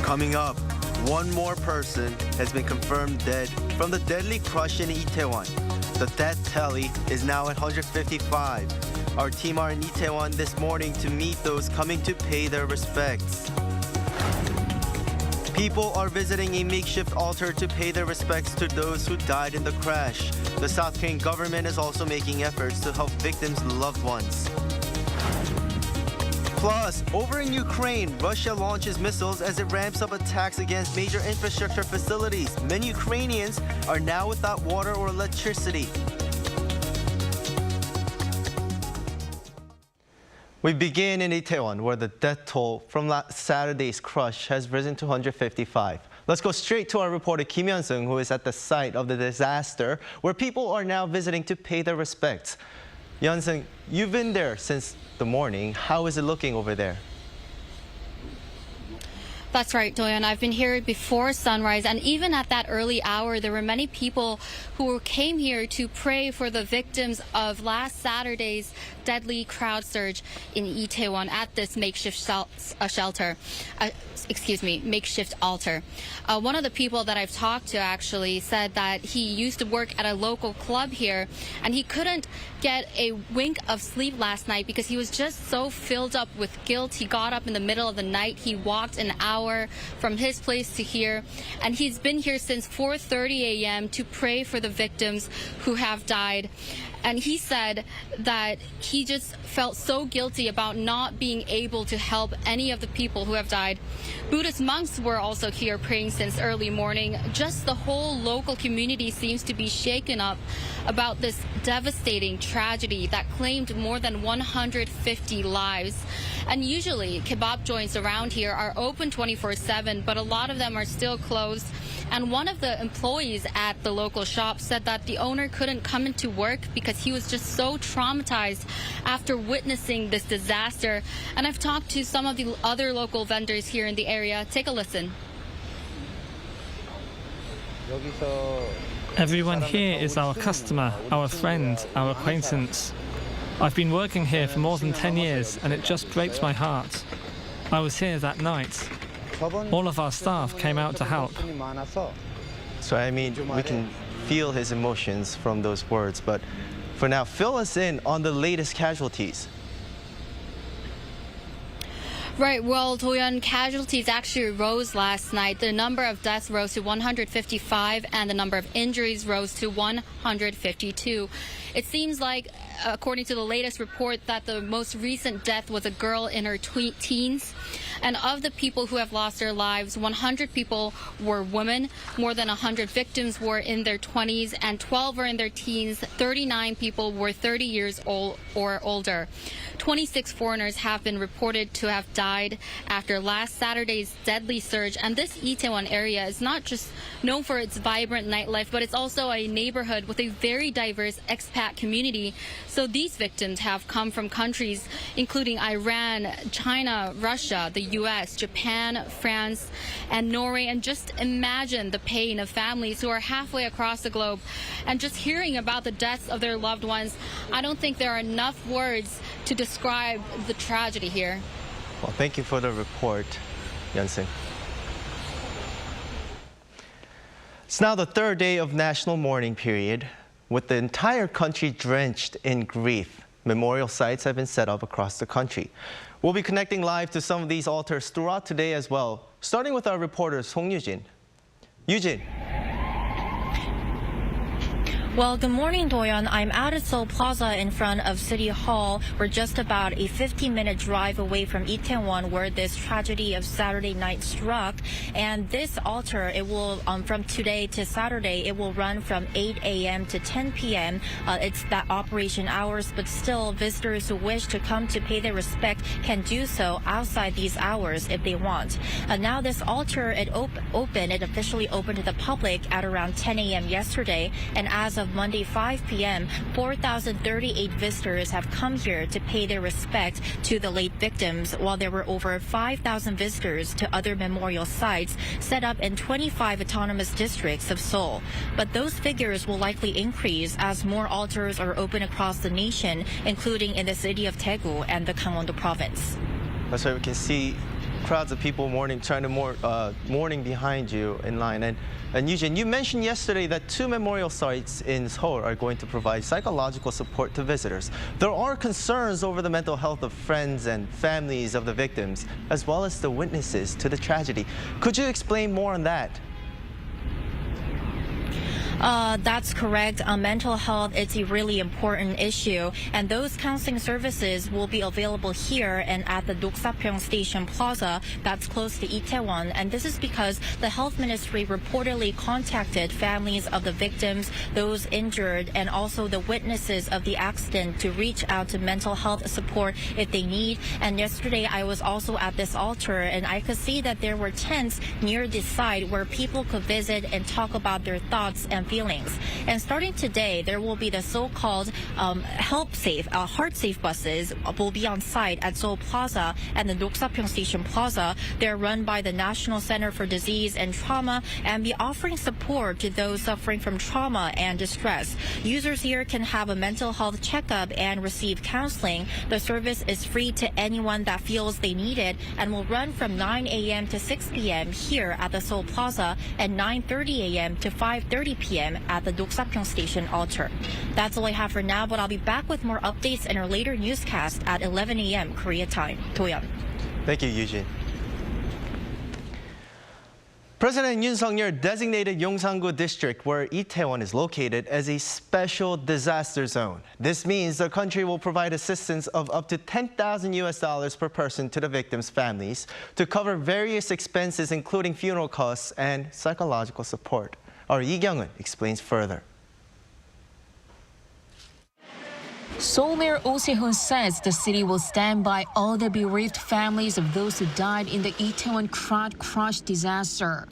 Coming up, one more person has been confirmed dead from the deadly crush in Itaewon. The death tally is now at 155. Our team are in Itaewon this morning to meet those coming to pay their respects. People are visiting a makeshift altar to pay their respects to those who died in the crash. The South Korean government is also making efforts to help victims' loved ones. Plus, over in Ukraine, Russia launches missiles as it ramps up attacks against major infrastructure facilities. Many Ukrainians are now without water or electricity. We begin in Itaewon, where the death toll from last Saturday's crush has risen to 155. Let's go straight to our reporter Kim Hyun-sung, who is at the site of the disaster, where people are now visiting to pay their respects. Hyun-sung, you've been there since the morning. How is it looking over there? That's right, Doyeon. I've been here before sunrise, and even at that early hour, there were many people who came here to pray for the victims of last Saturday's deadly crowd surge in Itaewon at this makeshift makeshift altar. One of the people that I've talked to actually said that he used to work at a local club here, and he couldn't get a wink of sleep last night because he was just so filled up with guilt. He got up in the middle of the night. He walked an hour from his place to here, and he's been here since 4:30 a.m. to pray for the victims who have died. And he said that he just felt so guilty about not being able to help any of the people who have died. Buddhist monks were also here praying since early morning. Just the whole local community seems to be shaken up about this devastating tragedy that claimed more than 150 lives. And usually kebab joints around here are open 24/7, but a lot of them are still closed. And one of the employees at the local shop said that the owner couldn't come into work because he was just so traumatized after witnessing this disaster. And I've talked to some of the other local vendors here in the area. Take a listen. Everyone here is our customer, our friend, our acquaintance. I've been working here for more than 10 years, and it just breaks my heart. I was here that night. All of our staff came out to help. So, I mean, we can feel his emotions from those words, but for now, fill us in on the latest casualties. Right, well, Doyeon, casualties actually rose last night. The number of deaths rose to 155 and the number of injuries rose to 152. It seems like, according to the latest report, that the most recent death was a girl in her teens. And of the people who have lost their lives, 100 people were women. More than 100 victims were in their 20s and 12 were in their teens. 39 people were 30 years old or older. 26 foreigners have been reported to have died after last Saturday's deadly surge. And this Itaewon area is not just known for its vibrant nightlife, but it's also a neighborhood with a very diverse expat community. So these victims have come from countries including Iran, China, Russia, the U.S., Japan, France, and Norway. And just imagine the pain of families who are halfway across the globe. And just hearing about the deaths of their loved ones, I don't think there are enough words to describe the tragedy here. Well, thank you for the report, Hyun-sung. It's now the third day of national mourning period, with the entire country drenched in grief. Memorial sites have been set up across the country. We'll be connecting live to some of these altars throughout today as well, starting with our reporter Song Yujin. Yujin. Well, good morning, Doyeon. I'm out at Seoul Plaza in front of City Hall. We're just about a 15-minute drive away from Itaewon, where this tragedy of Saturday night struck. And this altar, it will, from today to Saturday, it will run from 8 a.m. to 10 p.m. It's that operation hours, but still visitors who wish to come to pay their respect can do so outside these hours if they want. Now this altar, it officially opened to the public at around 10 a.m. yesterday. And as of Monday 5 p.m., 4,038 visitors have come here to pay their respect to the late victims, while there were over 5,000 visitors to other memorial sites set up in 25 autonomous districts of Seoul. But those figures will likely increase as more altars are open across the nation, including in the city of Daegu and the Gangwon-do province. So we can see crowds of people trying to mourning behind you in line. And Eugene, you mentioned yesterday that 2 memorial sites in Seoul are going to provide psychological support to visitors. There are concerns over the mental health of friends and families of the victims, as well as the witnesses to the tragedy. Could you explain more on that? That's correct. Mental health is a really important issue, and those counseling services will be available here and at the Doksapeong Station Plaza that's close to Itaewon. And this is because the health ministry reportedly contacted families of the victims, those injured, and also the witnesses of the accident to reach out to mental health support if they need. And yesterday I was also at this altar, and I could see that there were tents near the site where people could visit and talk about their thoughts and feelings. And starting today, there will be the so-called heart-safe buses will be on site at Seoul Plaza and the Doksapeong Station Plaza. They're run by the National Center for Disease and Trauma and be offering support to those suffering from trauma and distress. Users here can have a mental health checkup and receive counseling. The service is free to anyone that feels they need it and will run from 9 a.m. to 6 p.m. here at the Seoul Plaza and 9:30 a.m. to 5:30 p.m. at the Doksapeong Station altar. That's all I have for now, but I'll be back with more updates in our later newscast at 11 a.m. Korea time. Doyeon. Thank you, Eugene. President Yoon Suk-yeol designated Yongsan-gu district, where Itaewon is located, as a special disaster zone. This means the country will provide assistance of up to $10,000 per person to the victims' families to cover various expenses, including funeral costs and psychological support. Our Lee Kyung-eun explains further. Seoul Mayor Oh Se-hoon says the city will stand by all the bereaved families of those who died in the Itaewon crowd crush disaster.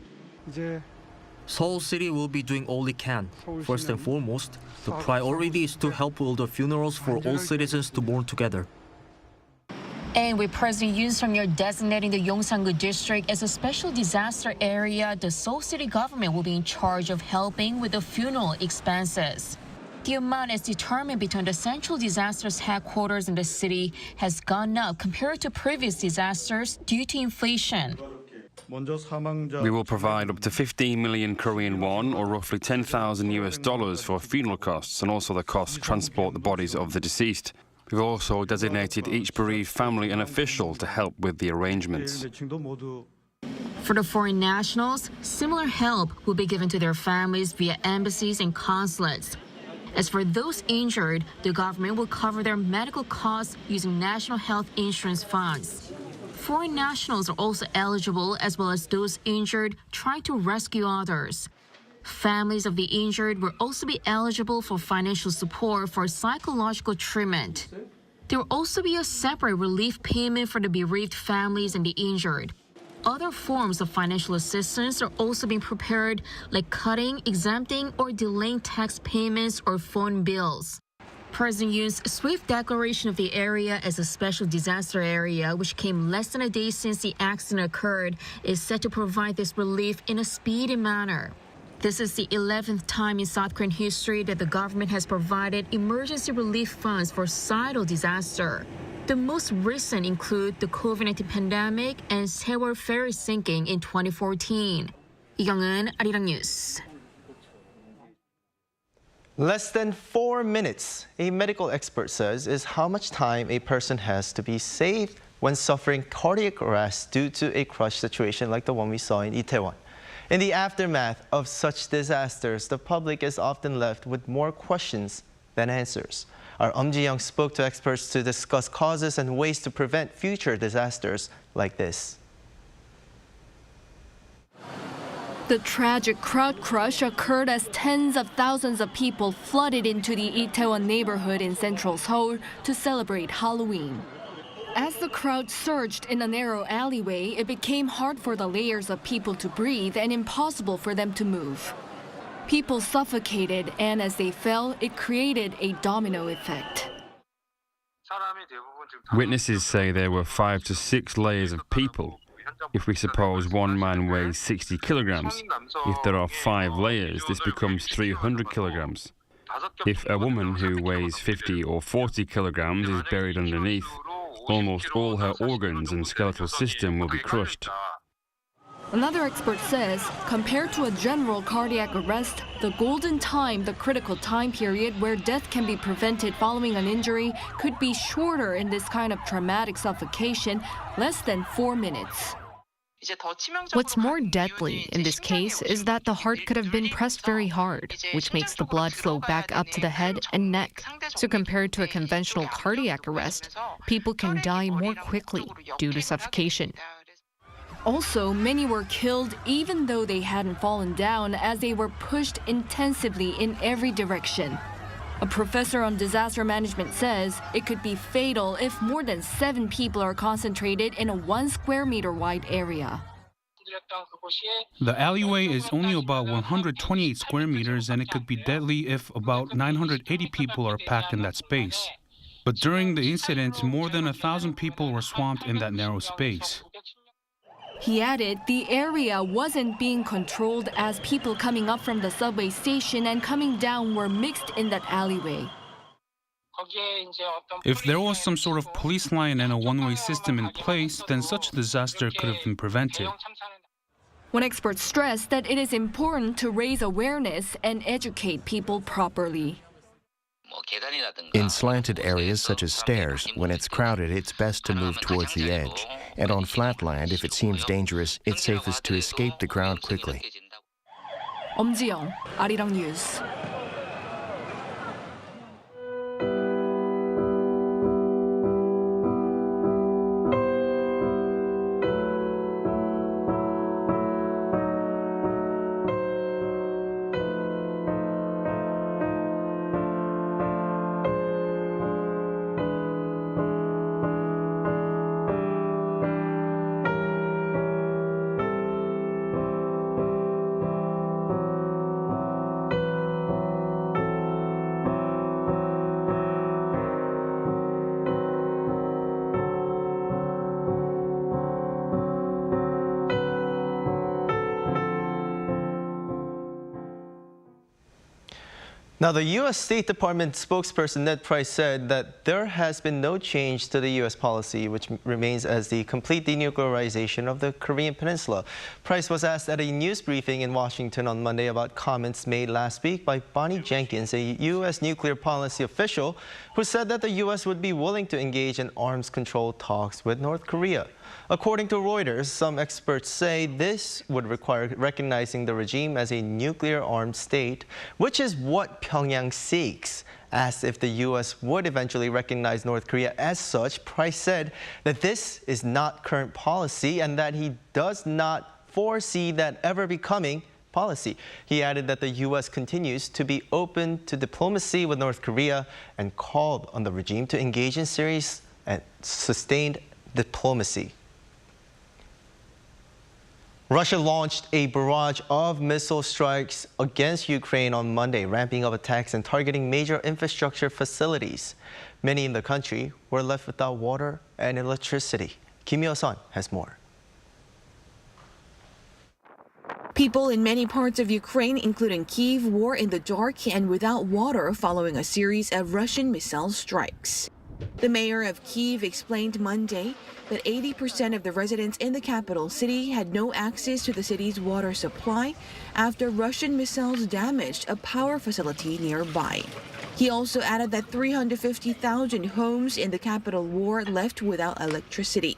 Seoul City will be doing all it can. First and foremost, the priority is to help with the funerals for all citizens to mourn together. And with President Yoon Suk-yeol designating the Yongsan-gu district as a special disaster area, the Seoul City government will be in charge of helping with the funeral expenses. The amount is determined between the central disasters headquarters in the city has gone up compared to previous disasters due to inflation. We will provide up to 15 million Korean won, or roughly $10,000 for funeral costs, and also the cost to transport the bodies of the deceased. We've also designated each bereaved family an official to help with the arrangements. For the foreign nationals, similar help will be given to their families via embassies and consulates. As for those injured, the government will cover their medical costs using national health insurance funds. Foreign nationals are also eligible, as well as those injured trying to rescue others. Families of the injured will also be eligible for financial support for psychological treatment. There will also be a separate relief payment for the bereaved families and the injured. Other forms of financial assistance are also being prepared, like cutting, exempting, or delaying tax payments or phone bills. President Yoon's swift declaration of the area as a special disaster area, which came less than a day since the accident occurred, is set to provide this relief in a speedy manner. This is the 11th time in South Korean history that the government has provided emergency relief funds for societal disaster. The most recent include the COVID-19 pandemic and Seoul ferry sinking in 2014. Lee Kyung-eun, Arirang News. Less than 4 minutes, a medical expert says, is how much time a person has to be saved when suffering cardiac arrest due to a crush situation like the one we saw in Itaewon. In the aftermath of such disasters, the public is often left with more questions than answers. Our Ji-young spoke to experts to discuss causes and ways to prevent future disasters like this. The tragic crowd crush occurred as tens of thousands of people flooded into the Itaewon neighborhood in central Seoul to celebrate Halloween. As the crowd surged in a narrow alleyway, it became hard for the layers of people to breathe and impossible for them to move. People suffocated, and as they fell, it created a domino effect. Witnesses say there were 5 to 6 layers of people. If we suppose one man weighs 60 kilograms, if there are 5 layers, this becomes 300 kilograms. If a woman who weighs 50 or 40 kilograms is buried underneath, Almost all her organs and skeletal system will be crushed. Another expert says, compared to a general cardiac arrest, the golden time, the critical time period where death can be prevented following an injury, could be shorter in this kind of traumatic suffocation, less than 4 minutes. What's more deadly in this case is that the heart could have been pressed very hard, which makes the blood flow back up to the head and neck. So compared to a conventional cardiac arrest, people can die more quickly due to suffocation. Also, many were killed even though they hadn't fallen down, as they were pushed intensively in every direction. A professor on disaster management says it could be fatal if more than 7 people are concentrated in a 1 square meter wide area. The alleyway is only about 128 square meters, and it could be deadly if about 980 people are packed in that space. But during the incident, more than 1,000 people were swamped in that narrow space. He added the area wasn't being controlled, as people coming up from the subway station and coming down were mixed in that alleyway. If there was some sort of police line and a one-way system in place, then such a disaster could have been prevented. One expert stressed that it is important to raise awareness and educate people properly. In slanted areas such as stairs, when it's crowded, it's best to move towards the edge. And on flat land, if it seems dangerous, it's safest to escape the crowd quickly. 엄지영, Arirang News. Now, the U.S. State Department spokesperson Ned Price said that there has been no change to the U.S. policy, which remains as the complete denuclearization of the Korean Peninsula. Price was asked at a news briefing in Washington on Monday about comments made last week by Bonnie Jenkins, a U.S. nuclear policy official, who said that the U.S. would be willing to engage in arms control talks with North Korea. According to Reuters, some experts say this would require recognizing the regime as a nuclear-armed state, which is what Pyongyang seeks. Asked if the U.S. would eventually recognize North Korea as such, Price said that this is not current policy and that he does not foresee that ever becoming policy. He added that the U.S. continues to be open to diplomacy with North Korea and called on the regime to engage in serious and sustained diplomacy. Russia launched a barrage of missile strikes against Ukraine on Monday, ramping up attacks and targeting major infrastructure facilities. Many in the country were left without water and electricity. Kim Yo-sun has more. People in many parts of Ukraine, including Kyiv, were in the dark and without water following a series of Russian missile strikes. The mayor of Kyiv explained Monday that 80% of the residents in the capital city had no access to the city's water supply after Russian missiles damaged a power facility nearby. He also added that 350,000 homes in the capital were left without electricity.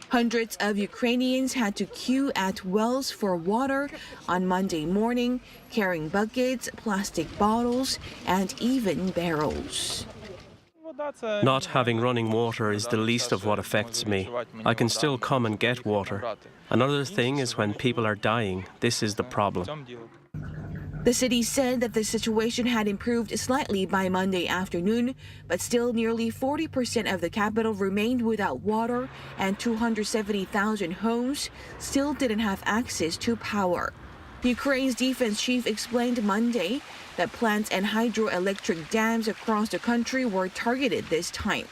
Hundreds of Ukrainians had to queue at wells for water on Monday morning, carrying buckets, plastic bottles, and even barrels. Not having running water is the least of what affects me. I can still come and get water. Another thing is when people are dying. This is the problem. The city said that the situation had improved slightly by Monday afternoon, but still nearly 40% of the capital remained without water and 270,000 homes still didn't have access to power. Ukraine's defense chief explained Monday that plants and hydroelectric dams across the country were targeted this time.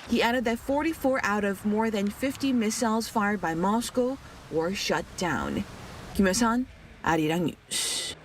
He added that 44 out of more than 50 missiles fired by Moscow were shut down. Kim Yo-sun, Arirang News.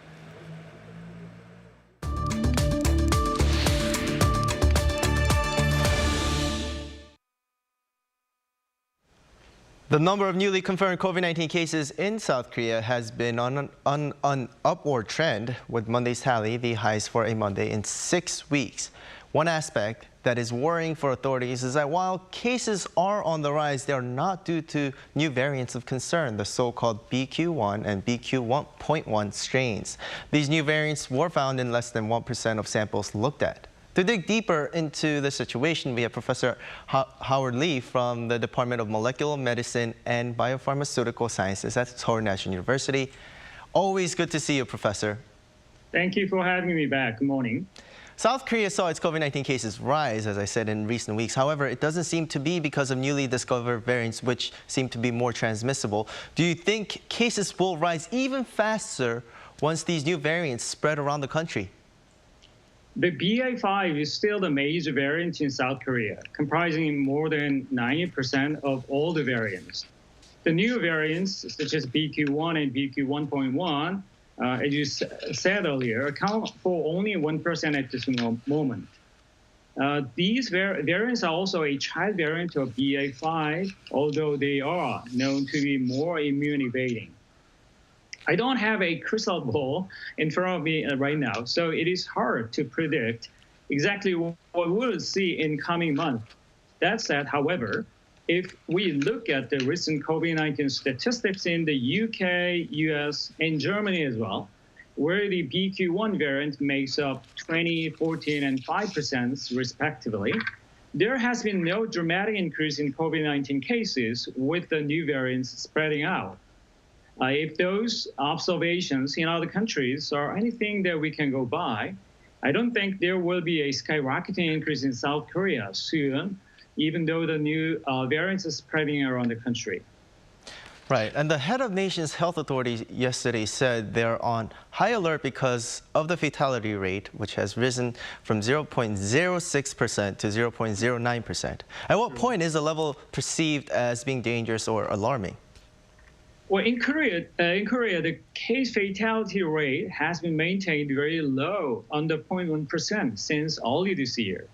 The number of newly confirmed COVID-19 cases in South Korea has been on an upward trend, with Monday's tally the highest for a Monday in 6 weeks. One aspect that is worrying for authorities is that while cases are on the rise, they are not due to new variants of concern, the so-called BQ.1 and BQ.1.1 strains. These new variants were found in less than 1% of samples looked at. To dig deeper into the situation, we have Professor Howard Lee from the Department of Molecular Medicine and Biopharmaceutical Sciences at Seoul National University. Always good to see you, Professor. Thank you for having me back. Good morning. South Korea saw its COVID-19 cases rise, as I said, in recent weeks. However, it doesn't seem to be because of newly discovered variants, which seem to be more transmissible. Do you think cases will rise even faster once these new variants spread around the country? The BA.5 is still the major variant in South Korea, comprising more than 90% of all the variants. The new variants, such as BQ.1 and BQ.1.1, as you said earlier, account for only 1% at this moment. These variants are also a child variant of BA.5, although they are known to be more immune-evading. I don't have a crystal ball in front of me right now, so it is hard to predict exactly what we'll see in coming months. That said, however, if we look at the recent COVID-19 statistics in the UK, US, and Germany as well, where the BQ.1 variant makes up 20%, 14%, and 5% respectively, there has been no dramatic increase in COVID-19 cases with the new variants spreading out. If those observations in other countries are anything that we can go by, I don't think there will be a skyrocketing increase in South Korea soon, even though the new variants are spreading around the country. Right, and the head of nation's health authorities yesterday said they're on high alert because of the fatality rate, which has risen from 0.06% to 0.09%. At what point is the level perceived as being dangerous or alarming? Well, in Korea, the case fatality rate has been maintained very low, under 0.1% since early this year.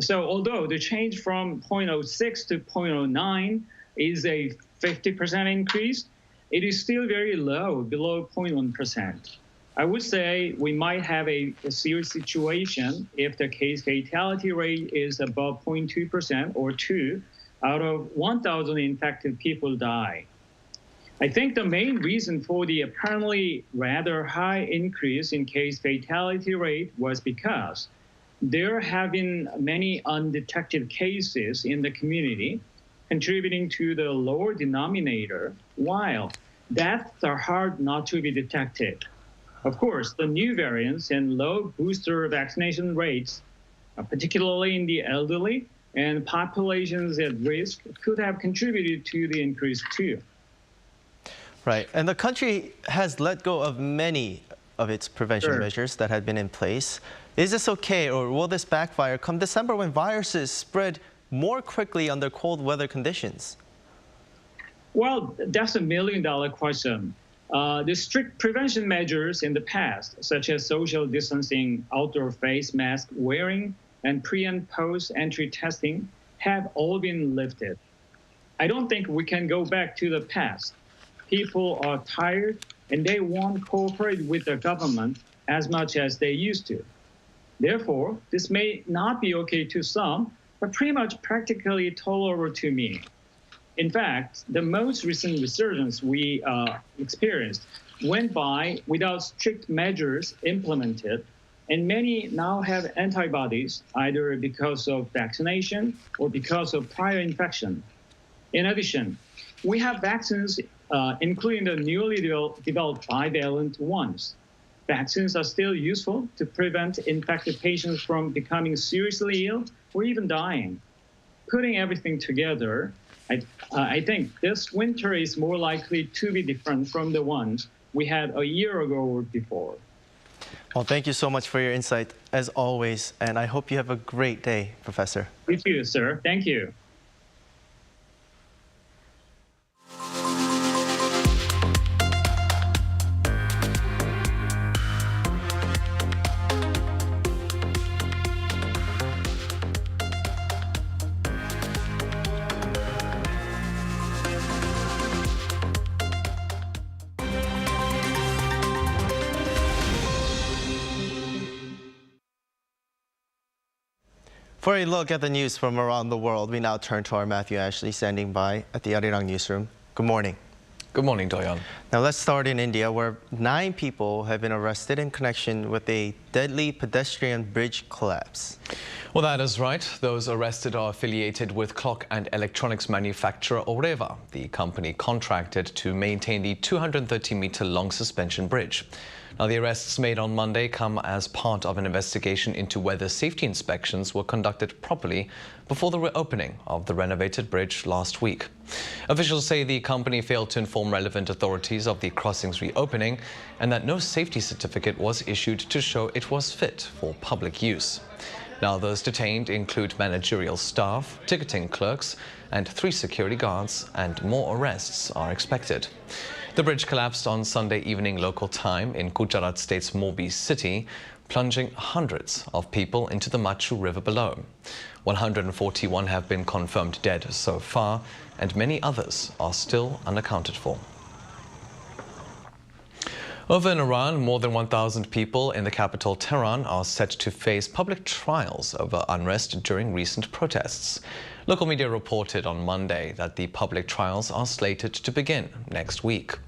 So although the change from 0.06 to 0.09 is a 50% increase, it is still very low, below 0.1%. I would say we might have a serious situation if the case fatality rate is above 0.2% or 2 out of 1,000 infected people die. I think the main reason for the apparently rather high increase in case fatality rate was because there have been many undetected cases in the community, contributing to the lower denominator, while deaths are hard not to be detected. Of course, the new variants and low booster vaccination rates, particularly in the elderly and populations at risk, could have contributed to the increase too. Right, and the country has let go of many of its prevention measures that had been in place. Is this okay, or will this backfire come December when viruses spread more quickly under cold weather conditions? Well, that's $1 million question. The strict prevention measures in the past, such as social distancing, outdoor face mask wearing, and pre- and post-entry testing, have all been lifted. I don't think we can go back to the past. People are tired and they won't cooperate with the government as much as they used to. Therefore, this may not be okay to some, but pretty much practically tolerable to me. In fact, the most recent resurgence we experienced went by without strict measures implemented, and many now have antibodies, either because of vaccination or because of prior infection. In addition, we have vaccines, including the newly developed bivalent ones. Vaccines are still useful to prevent infected patients from becoming seriously ill or even dying. Putting everything together, I think this winter is more likely to be different from the ones we had a year ago or before. Well, thank you so much for your insight, as always, and I hope you have a great day, Professor. You too, sir. Thank you. For a look at the news from around the world, we now turn to our Matthew Ashley standing by at the Arirang newsroom. Good morning. Good morning, Doyon. Now let's start in India, where 9 people have been arrested in connection with a deadly pedestrian bridge collapse. Well, that is right. Those arrested are affiliated with clock and electronics manufacturer Oreva, the company contracted to maintain the 230-meter-long suspension bridge. Now, the arrests made on Monday come as part of an investigation into whether safety inspections were conducted properly before the reopening of the renovated bridge last week. Officials say the company failed to inform relevant authorities of the crossing's reopening and that no safety certificate was issued to show it was fit for public use. Now, those detained include managerial staff, ticketing clerks, and 3 security guards, and more arrests are expected. The bridge collapsed on Sunday evening local time in Gujarat State's Morbi city, plunging hundreds of people into the Machu River below. 141 have been confirmed dead so far, and many others are still unaccounted for. Over in Iran, more than 1,000 people in the capital Tehran are set to face public trials over unrest during recent protests. Local media reported on Monday that the public trials are slated to begin next week.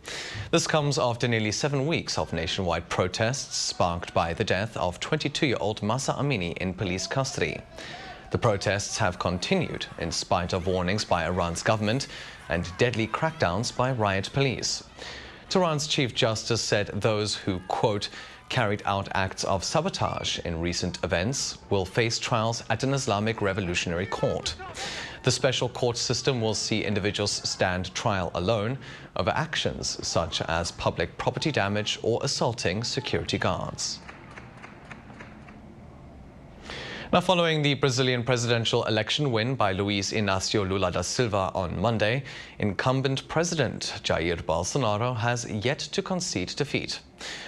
This comes after nearly 7 weeks of nationwide protests sparked by the death of 22-year-old Mahsa Amini in police custody. The protests have continued in spite of warnings by Iran's government and deadly crackdowns by riot police. Tehran's Chief Justice said those who, quote, carried out acts of sabotage in recent events will face trials at an Islamic Revolutionary Court. The special court system will see individuals stand trial alone over actions such as public property damage or assaulting security guards. Now, following the Brazilian presidential election win by Luiz Inácio Lula da Silva on Monday, incumbent President Jair Bolsonaro has yet to concede defeat.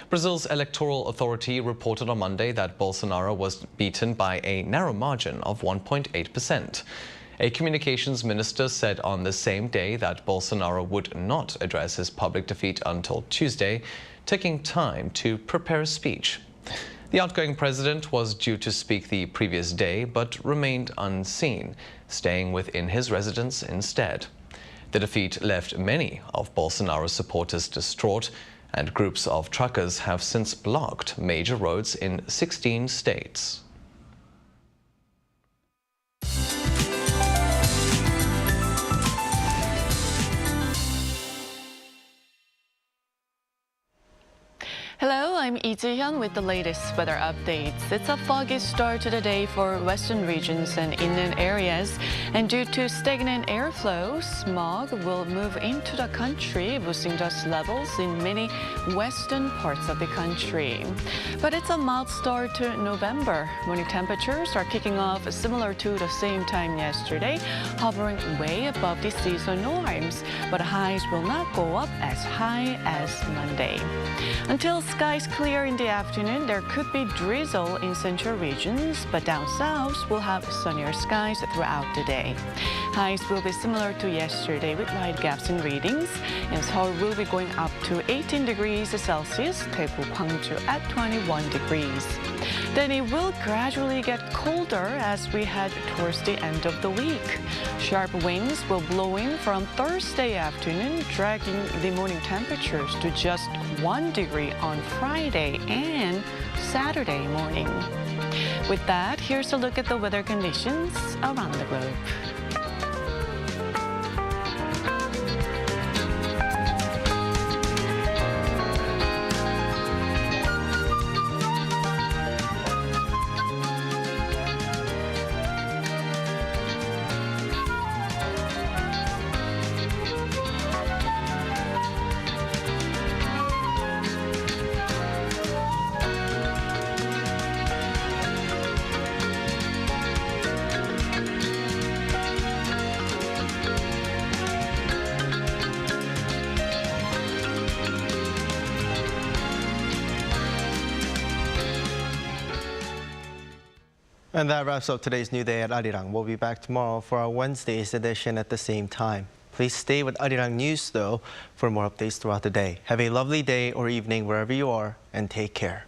Brazil's electoral authority reported on Monday that Bolsonaro was beaten by a narrow margin of 1.8%. A communications minister said on the same day that Bolsonaro would not address his public defeat until Tuesday, taking time to prepare a speech. The outgoing president was due to speak the previous day, but remained unseen, staying within his residence instead. The defeat left many of Bolsonaro's supporters distraught, and groups of truckers have since blocked major roads in 16 states. Hello, I'm Lee Ji-hyun with the latest weather updates. It's a foggy start to the day for western regions and inland areas. And due to stagnant airflow, smog will move into the country, boosting dust levels in many western parts of the country. But it's a mild start to November. Morning temperatures are kicking off similar to the same time yesterday, hovering way above the seasonal norms. But highs will not go up as high as Monday. Until skies clear in the afternoon, there could be drizzle in central regions, but down south we'll have sunnier skies throughout the day. Highs will be similar to yesterday with wide gaps in readings, and Seoul will be going up to 18 degrees Celsius, Daegu, Gwangju at 21 degrees. Then it will gradually get colder as we head towards the end of the week. Sharp winds will blow in from Thursday afternoon, dragging the morning temperatures to just 1 degree on Friday and Saturday morning. With that, here's a look at the weather conditions around the globe. And that wraps up today's New Day at Arirang. We'll be back tomorrow for our Wednesday's edition at the same time. Please stay with Arirang News, though, for more updates throughout the day. Have a lovely day or evening wherever you are, and take care.